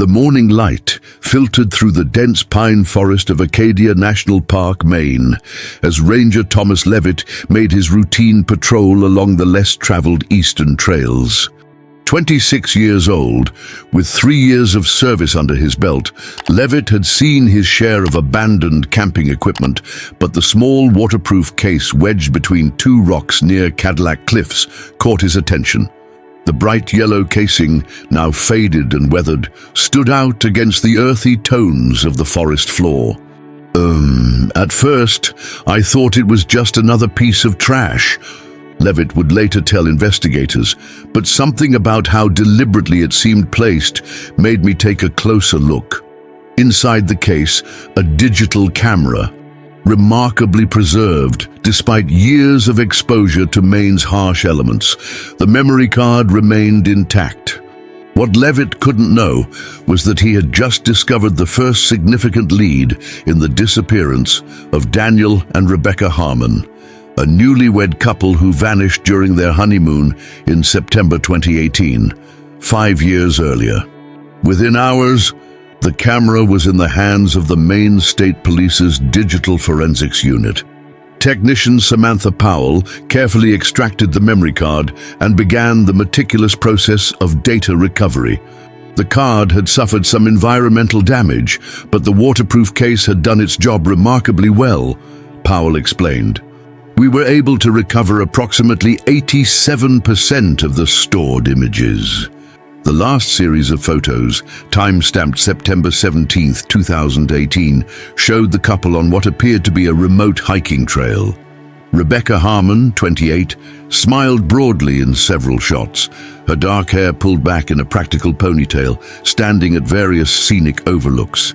The morning light filtered through the dense pine forest of Acadia National Park, Maine, as Ranger Thomas Levitt made his routine patrol along the less-traveled eastern trails. 26 years old, with 3 years of service under his belt, Levitt had seen his share of abandoned camping equipment, but the small waterproof case wedged between two rocks near Cadillac Cliffs caught his attention. The bright yellow casing, now faded and weathered, stood out against the earthy tones of the forest floor. At first, I thought it was just another piece of trash," Levitt would later tell investigators, but something about how deliberately it seemed placed made me take a closer look. Inside the case, a digital camera, remarkably preserved despite years of exposure to Maine's harsh elements. The memory card remained intact. What Levitt couldn't know was that he had just discovered the first significant lead in the disappearance of Daniel and Rebecca Harmon, a newlywed couple who vanished during their honeymoon in September 2018, 5 years earlier. Within hours, the camera was in the hands of the Maine State Police's Digital Forensics Unit. Technician Samantha Powell carefully extracted the memory card and began the meticulous process of data recovery. The card had suffered some environmental damage, but the waterproof case had done its job remarkably well, Powell explained. We were able to recover approximately 87% of the stored images. The last series of photos, time-stamped September 17, 2018, showed the couple on what appeared to be a remote hiking trail. Rebecca Harmon, 28, smiled broadly in several shots, her dark hair pulled back in a practical ponytail, standing at various scenic overlooks.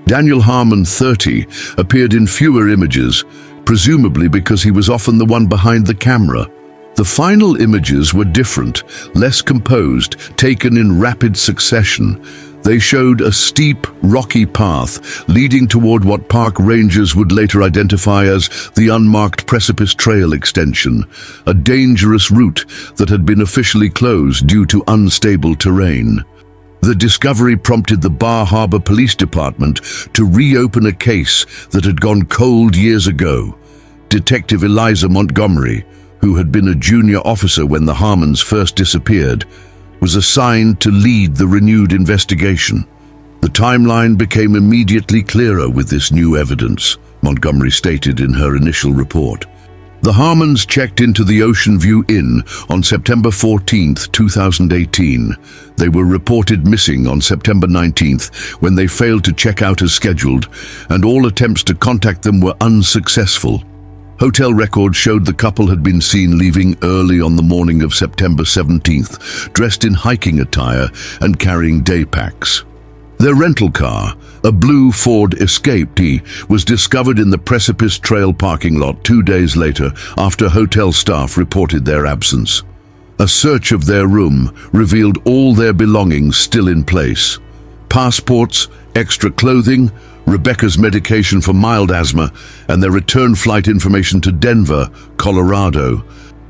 Daniel Harmon, 30, appeared in fewer images, presumably because he was often the one behind the camera. The final images were different, less composed, taken in rapid succession. They showed a steep, rocky path leading toward what park rangers would later identify as the unmarked precipice trail extension, a dangerous route that had been officially closed due to unstable terrain. The discovery prompted the Bar Harbor Police Department to reopen a case that had gone cold years ago. Detective Eliza Montgomery, who had been a junior officer when the Harmons first disappeared, was assigned to lead the renewed investigation. The timeline became immediately clearer with this new evidence, Montgomery stated in her initial report. The Harmons checked into the Ocean View Inn on September 14, 2018. They were reported missing on September 19th when they failed to check out as scheduled, and all attempts to contact them were unsuccessful. Hotel records showed the couple had been seen leaving early on the morning of September 17th, dressed in hiking attire and carrying day packs. Their rental car, a blue Ford Escape T, was discovered in the Precipice Trail parking lot 2 days later after hotel staff reported their absence. A search of their room revealed all their belongings still in place: passports, extra clothing, Rebecca's medication for mild asthma, and their return flight information to Denver, Colorado.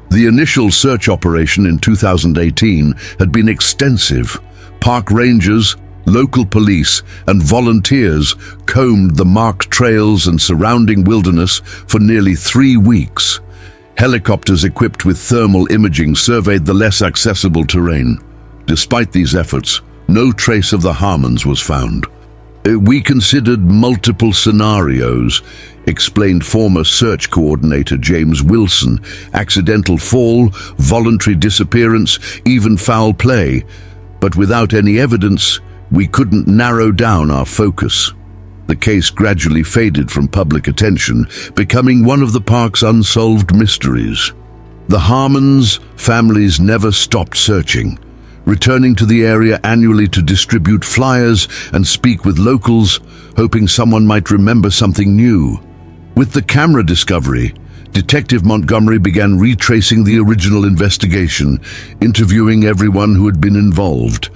The initial search operation in 2018 had been extensive. Park rangers, local police, and volunteers combed the marked trails and surrounding wilderness for nearly 3 weeks. Helicopters equipped with thermal imaging surveyed the less accessible terrain. Despite these efforts, no trace of the Harmons was found. We considered multiple scenarios, explained former search coordinator James Wilson: accidental fall, voluntary disappearance, even foul play. But without any evidence, we couldn't narrow down our focus. The case gradually faded from public attention, becoming one of the park's unsolved mysteries. The Harmons' families never stopped searching, returning to the area annually to distribute flyers and speak with locals, hoping someone might remember something new. With the camera discovery, Detective Montgomery began retracing the original investigation, interviewing everyone who had been involved.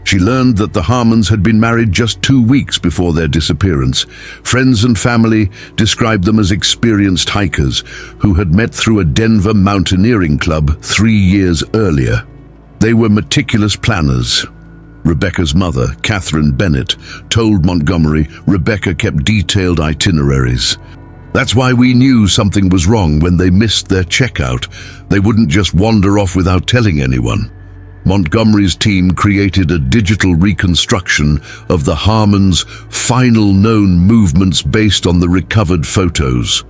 She learned that the Harmons had been married just 2 weeks before their disappearance. Friends and family described them as experienced hikers who had met through a Denver mountaineering club 3 years earlier. They were meticulous planners, Rebecca's mother, Catherine Bennett, told Montgomery Rebecca kept detailed itineraries. "That's why we knew something was wrong when they missed their checkout. They wouldn't just wander off without telling anyone." Montgomery's team created a digital reconstruction of the Harmons' final known movements based on the recovered photos.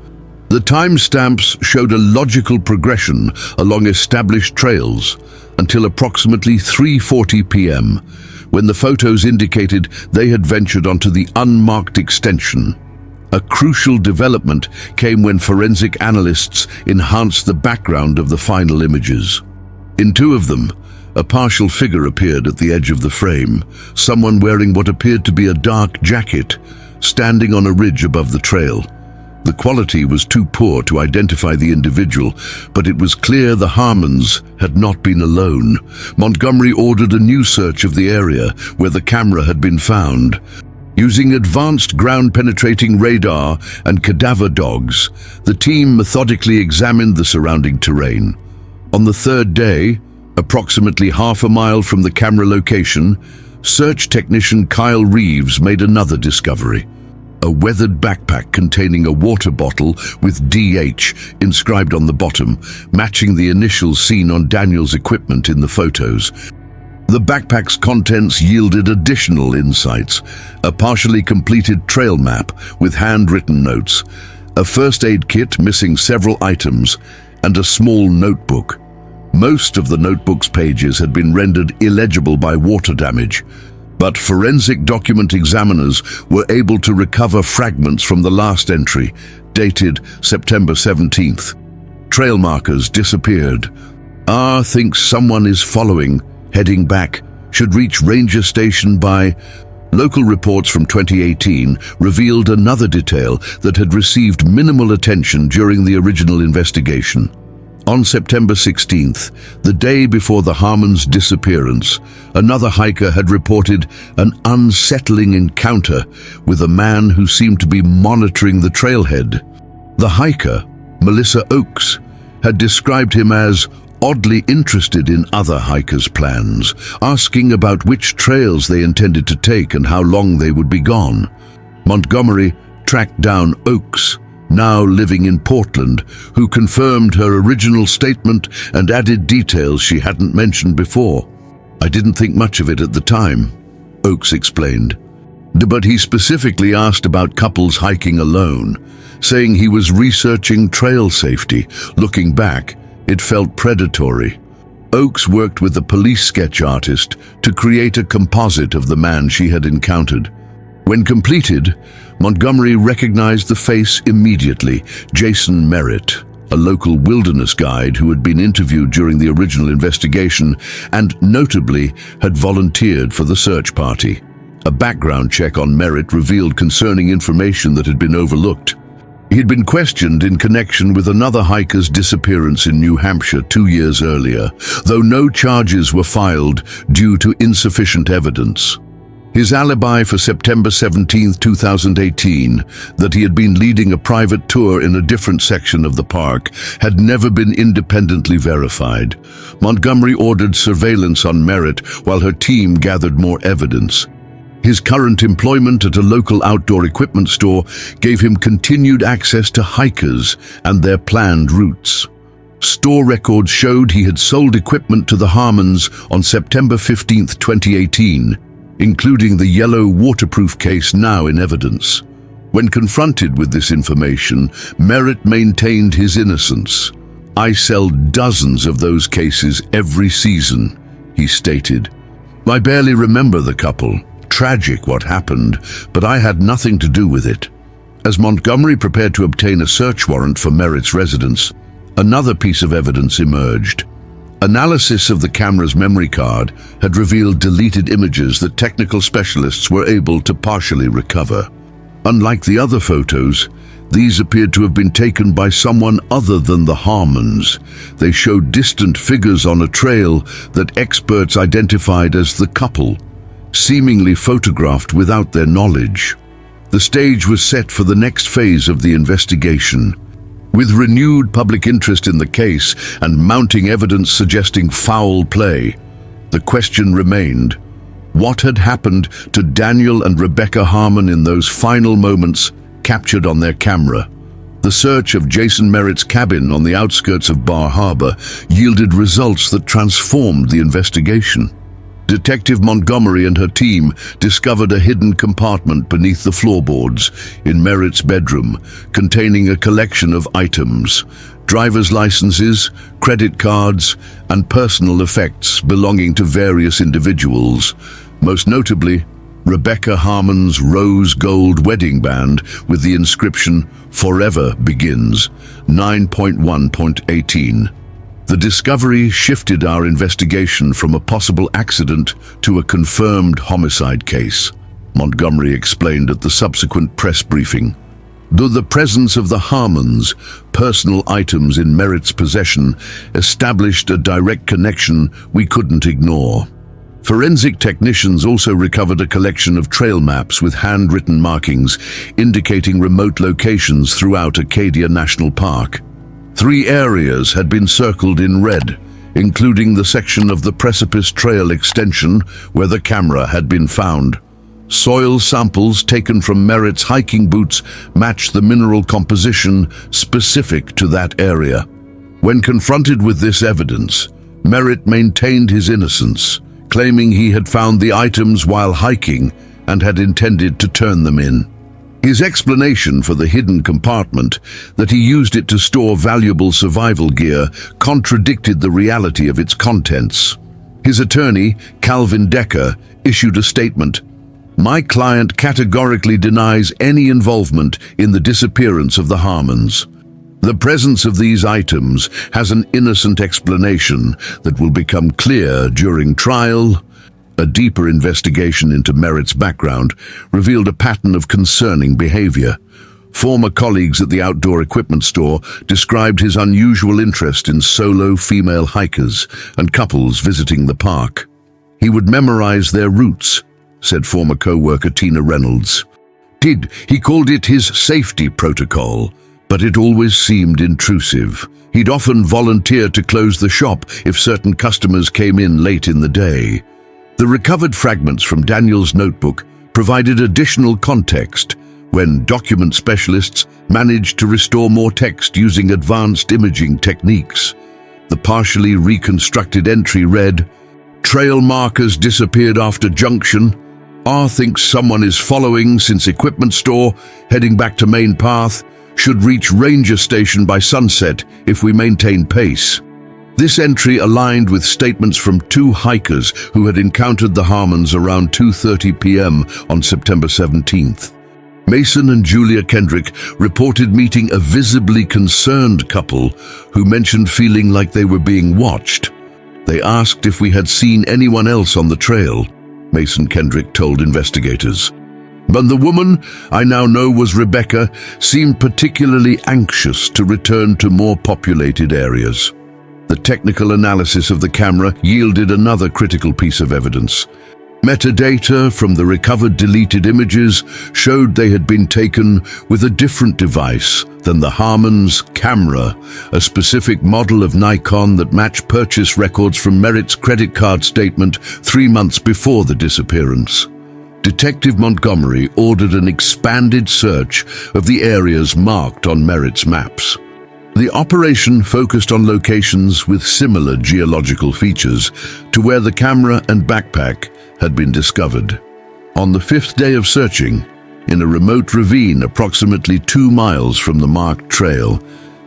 The timestamps showed a logical progression along established trails until approximately 3:40 p.m., when the photos indicated they had ventured onto the unmarked extension. A crucial development came when forensic analysts enhanced the background of the final images. In two of them, a partial figure appeared at the edge of the frame, someone wearing what appeared to be a dark jacket, standing on a ridge above the trail. The quality was too poor to identify the individual, but it was clear the Harmons had not been alone. Montgomery ordered a new search of the area where the camera had been found. Using advanced ground-penetrating radar and cadaver dogs, the team methodically examined the surrounding terrain. On the third day, approximately half a mile from the camera location, search technician Kyle Reeves made another discovery. A weathered backpack containing a water bottle with DH inscribed on the bottom, matching the initials seen on Daniel's equipment in the photos. The backpack's contents yielded additional insights: a partially completed trail map with handwritten notes, a first aid kit missing several items, and a small notebook. Most of the notebook's pages had been rendered illegible by water damage, but forensic document examiners were able to recover fragments from the last entry, dated September 17th. Trail markers disappeared. R thinks someone is following, heading back, should reach ranger station by... Local reports from 2018 revealed another detail that had received minimal attention during the original investigation. On September 16th, the day before the Harmons' disappearance, another hiker had reported an unsettling encounter with a man who seemed to be monitoring the trailhead. The hiker, Melissa Oakes, had described him as oddly interested in other hikers' plans, asking about which trails they intended to take and how long they would be gone. Montgomery tracked down Oakes, now living in Portland, who confirmed her original statement and added details she hadn't mentioned before. "I didn't think much of it at the time," Oakes explained. But he specifically asked about couples hiking alone, saying he was researching trail safety. Looking back, it felt predatory. Oakes worked with a police sketch artist to create a composite of the man she had encountered. When completed, Montgomery recognized the face immediately: Jason Merritt, a local wilderness guide who had been interviewed during the original investigation and notably had volunteered for the search party. A background check on Merritt revealed concerning information that had been overlooked. He had been questioned in connection with another hiker's disappearance in New Hampshire 2 years earlier, though no charges were filed due to insufficient evidence. His alibi for September 17, 2018, that he had been leading a private tour in a different section of the park, had never been independently verified. Montgomery ordered surveillance on Merritt while her team gathered more evidence. His current employment at a local outdoor equipment store gave him continued access to hikers and their planned routes. Store records showed he had sold equipment to the Harmons on September 15, 2018, including the yellow waterproof case now in evidence. When confronted with this information, Merritt maintained his innocence. "I sell dozens of those cases every season," he stated. "I barely remember the couple. Tragic what happened, but I had nothing to do with it." As Montgomery prepared to obtain a search warrant for Merritt's residence, another piece of evidence emerged. Analysis of the camera's memory card had revealed deleted images that technical specialists were able to partially recover. Unlike the other photos, these appeared to have been taken by someone other than the Harmons. They showed distant figures on a trail that experts identified as the couple, seemingly photographed without their knowledge. The stage was set for the next phase of the investigation. With renewed public interest in the case and mounting evidence suggesting foul play, the question remained: What had happened to Daniel and Rebecca Harmon in those final moments captured on their camera? The search of Jason Merritt's cabin on the outskirts of Bar Harbor yielded results that transformed the investigation. Detective Montgomery and her team discovered a hidden compartment beneath the floorboards in Merritt's bedroom, containing a collection of items: driver's licenses, credit cards, and personal effects belonging to various individuals. Most notably, Rebecca Harmon's rose gold wedding band with the inscription "Forever Begins," 9.1.18. The discovery shifted our investigation from a possible accident to a confirmed homicide case, Montgomery explained at the subsequent press briefing. Though the presence of the Harmons' personal items in Merritt's possession established a direct connection we couldn't ignore. Forensic technicians also recovered a collection of trail maps with handwritten markings indicating remote locations throughout Acadia National Park. 3 areas had been circled in red, including the section of the Precipice Trail extension where the camera had been found. Soil samples taken from Merritt's hiking boots matched the mineral composition specific to that area. When confronted with this evidence, Merritt maintained his innocence, claiming he had found the items while hiking and had intended to turn them in. His explanation for the hidden compartment, that he used it to store valuable survival gear, contradicted the reality of its contents. His attorney, Calvin Decker, issued a statement: "My client categorically denies any involvement in the disappearance of the Harmons. The presence of these items has an innocent explanation that will become clear during trial." A deeper investigation into Merritt's background revealed a pattern of concerning behavior. Former colleagues at the outdoor equipment store described his unusual interest in solo female hikers and couples visiting the park. He would memorize their routes, said former co-worker Tina Reynolds. He called it his safety protocol, but it always seemed intrusive. He'd often volunteer to close the shop if certain customers came in late in the day. The recovered fragments from Daniel's notebook provided additional context when document specialists managed to restore more text using advanced imaging techniques. The partially reconstructed entry read, "Trail markers disappeared after junction. R thinks someone is following since equipment store, heading back to main path. Should reach ranger station by sunset if we maintain pace." This entry aligned with statements from 2 hikers who had encountered the Harmons around 2:30 p.m. on September 17th. Mason and Julia Kendrick reported meeting a visibly concerned couple who mentioned feeling like they were being watched. They asked if we had seen anyone else on the trail, Mason Kendrick told investigators. But the woman I now know was Rebecca seemed particularly anxious to return to more populated areas. The technical analysis of the camera yielded another critical piece of evidence. Metadata from the recovered deleted images showed they had been taken with a different device than the Harmons' camera, a specific model of Nikon that matched purchase records from Merritt's credit card statement 3 months before the disappearance. Detective Montgomery ordered an expanded search of the areas marked on Merritt's maps. The operation focused on locations with similar geological features to where the camera and backpack had been discovered. On the 5th day of searching, in a remote ravine approximately 2 miles from the marked trail,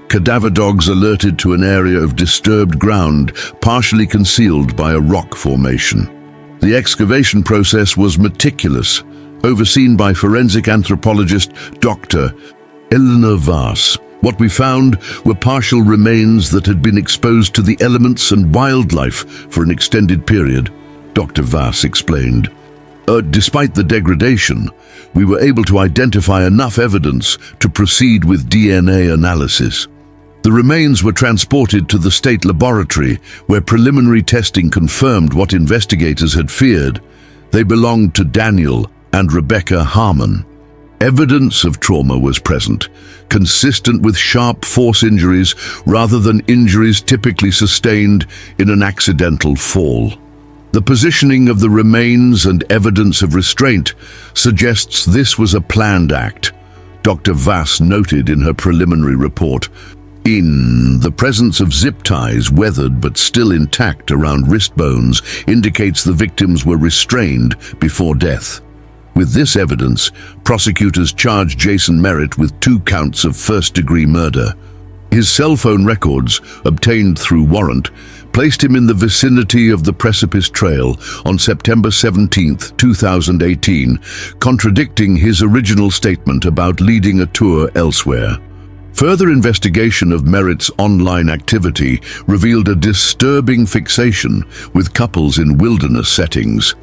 cadaver dogs alerted to an area of disturbed ground partially concealed by a rock formation. The excavation process was meticulous, overseen by forensic anthropologist Dr. Eleanor Vass. What we found were partial remains that had been exposed to the elements and wildlife for an extended period, Dr. Vass explained. Despite the degradation, we were able to identify enough evidence to proceed with DNA analysis. The remains were transported to the state laboratory, where preliminary testing confirmed what investigators had feared. They belonged to Daniel and Rebecca Harmon. Evidence of trauma was present, consistent with sharp force injuries rather than injuries typically sustained in an accidental fall. The positioning of the remains and evidence of restraint suggests this was a planned act, Dr. Vass noted in her preliminary report. The presence of zip ties, weathered but still intact around wrist bones, indicates the victims were restrained before death. With this evidence, prosecutors charged Jason Merritt with 2 counts of first-degree murder. His cell phone records, obtained through warrant, placed him in the vicinity of the Precipice Trail on September 17, 2018, contradicting his original statement about leading a tour elsewhere. Further investigation of Merritt's online activity revealed a disturbing fixation with couples in wilderness settings.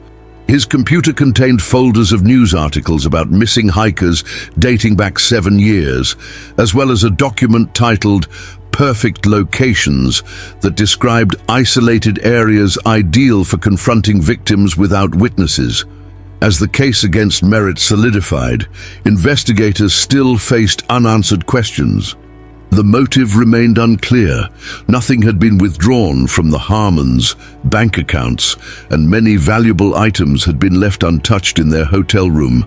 His computer contained folders of news articles about missing hikers dating back 7 years, as well as a document titled Perfect Locations that described isolated areas ideal for confronting victims without witnesses. As the case against Merritt solidified, investigators still faced unanswered questions. The motive remained unclear. Nothing had been withdrawn from the Harmons' bank accounts, and many valuable items had been left untouched in their hotel room.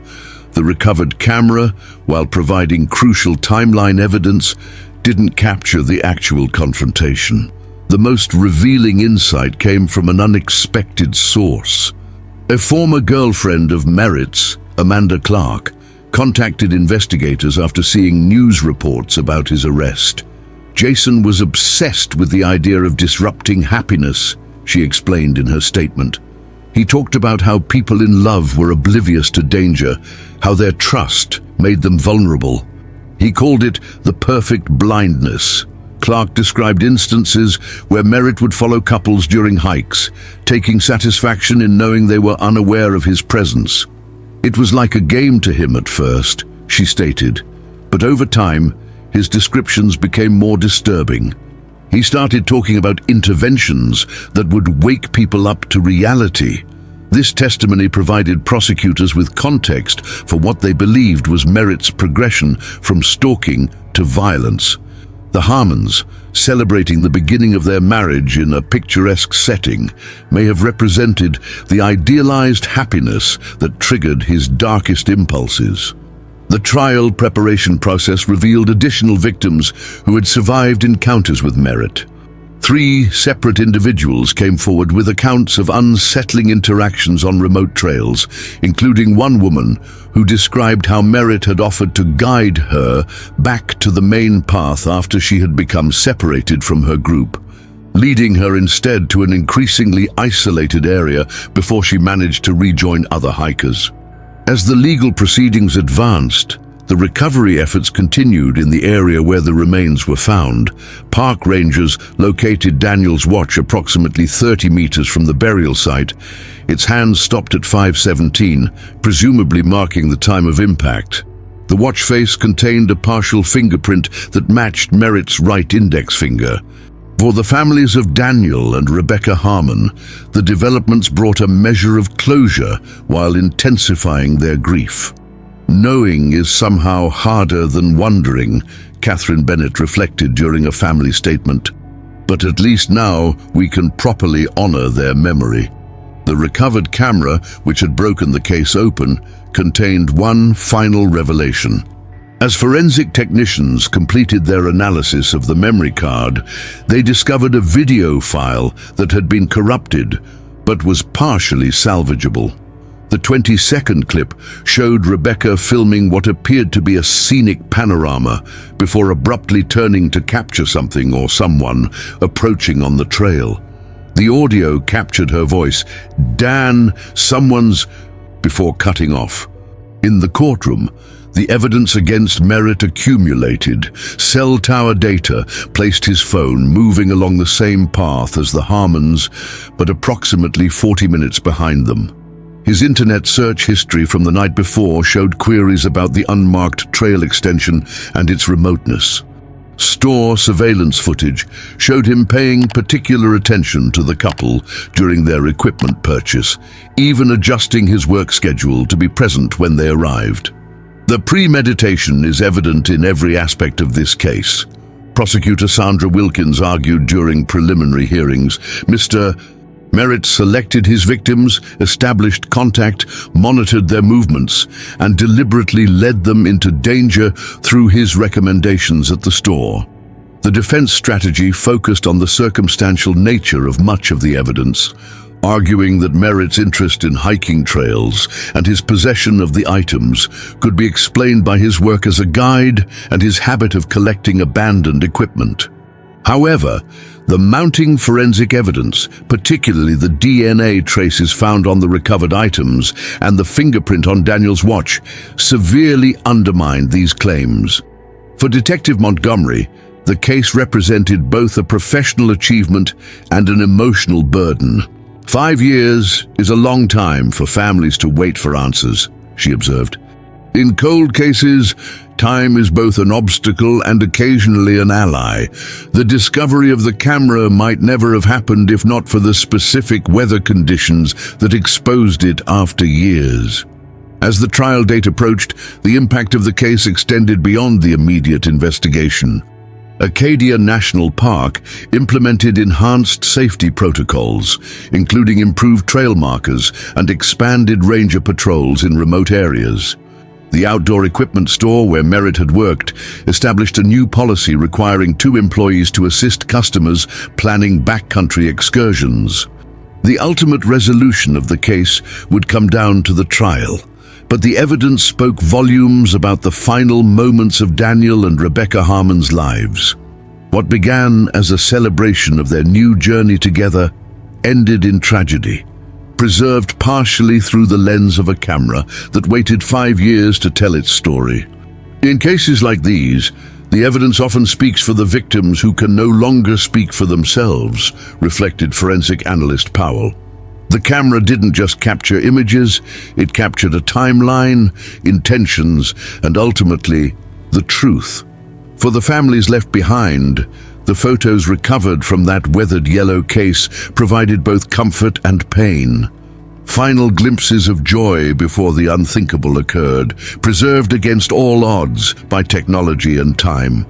The recovered camera, while providing crucial timeline evidence, didn't capture the actual confrontation. The most revealing insight came from an unexpected source. A former girlfriend of Merritt's, Amanda Clark, contacted investigators after seeing news reports about his arrest. Jason was obsessed with the idea of disrupting happiness, she explained in her statement. He talked about how people in love were oblivious to danger, how their trust made them vulnerable. He called it the perfect blindness. Clark described instances where Merritt would follow couples during hikes, taking satisfaction in knowing they were unaware of his presence. It was like a game to him at first, she stated, but over time, his descriptions became more disturbing. He started talking about interventions that would wake people up to reality. This testimony provided prosecutors with context for what they believed was Merritt's progression from stalking to violence. The Harmons, celebrating the beginning of their marriage in a picturesque setting, may have represented the idealized happiness that triggered his darkest impulses. The trial preparation process revealed additional victims who had survived encounters with Merritt. 3 separate individuals came forward with accounts of unsettling interactions on remote trails, including one woman who described how Merritt had offered to guide her back to the main path after she had become separated from her group, leading her instead to an increasingly isolated area before she managed to rejoin other hikers. As the legal proceedings advanced, the recovery efforts continued in the area where the remains were found. Park rangers located Daniel's watch approximately 30 meters from the burial site. Its hands stopped at 5:17, presumably marking the time of impact. The watch face contained a partial fingerprint that matched Merritt's right index finger. For the families of Daniel and Rebecca Harmon, the developments brought a measure of closure while intensifying their grief. Knowing is somehow harder than wondering, Catherine Bennett reflected during a family statement. But at least now we can properly honor their memory. The recovered camera, which had broken the case open, contained one final revelation. As forensic technicians completed their analysis of the memory card, they discovered a video file that had been corrupted, but was partially salvageable. The 20-second clip showed Rebecca filming what appeared to be a scenic panorama before abruptly turning to capture something or someone approaching on the trail. The audio captured her voice, "Dan, someone's," before cutting off. In the courtroom, the evidence against Merritt accumulated. Cell tower data placed his phone moving along the same path as the Harmons, but approximately 40 minutes behind them. His internet search history from the night before showed queries about the unmarked trail extension and its remoteness. Store surveillance footage showed him paying particular attention to the couple during their equipment purchase, even adjusting his work schedule to be present when they arrived. The premeditation is evident in every aspect of this case. Prosecutor Sandra Wilkins argued during preliminary hearings, Mr. Merritt selected his victims, established contact, monitored their movements, and deliberately led them into danger through his recommendations at the store. The defense strategy focused on the circumstantial nature of much of the evidence, arguing that Merritt's interest in hiking trails and his possession of the items could be explained by his work as a guide and his habit of collecting abandoned equipment. However, the mounting forensic evidence, particularly the DNA traces found on the recovered items and the fingerprint on Daniel's watch, severely undermined these claims. For Detective Montgomery, the case represented both a professional achievement and an emotional burden. 5 years is a long time for families to wait for answers, she observed. In cold cases, time is both an obstacle and occasionally an ally. The discovery of the camera might never have happened if not for the specific weather conditions that exposed it after years. As the trial date approached, the impact of the case extended beyond the immediate investigation. Acadia National Park implemented enhanced safety protocols, including improved trail markers and expanded ranger patrols in remote areas. The outdoor equipment store where Merritt had worked established a new policy requiring 2 employees to assist customers planning backcountry excursions. The ultimate resolution of the case would come down to the trial, but the evidence spoke volumes about the final moments of Daniel and Rebecca Harmon's lives. What began as a celebration of their new journey together ended in tragedy, preserved partially through the lens of a camera that waited 5 years to tell its story. In cases like these, the evidence often speaks for the victims who can no longer speak for themselves, reflected forensic analyst Powell. The camera didn't just capture images, it captured a timeline, intentions, and ultimately, the truth. For the families left behind, the photos recovered from that weathered yellow case provided both comfort and pain. Final glimpses of joy before the unthinkable occurred, preserved against all odds by technology and time.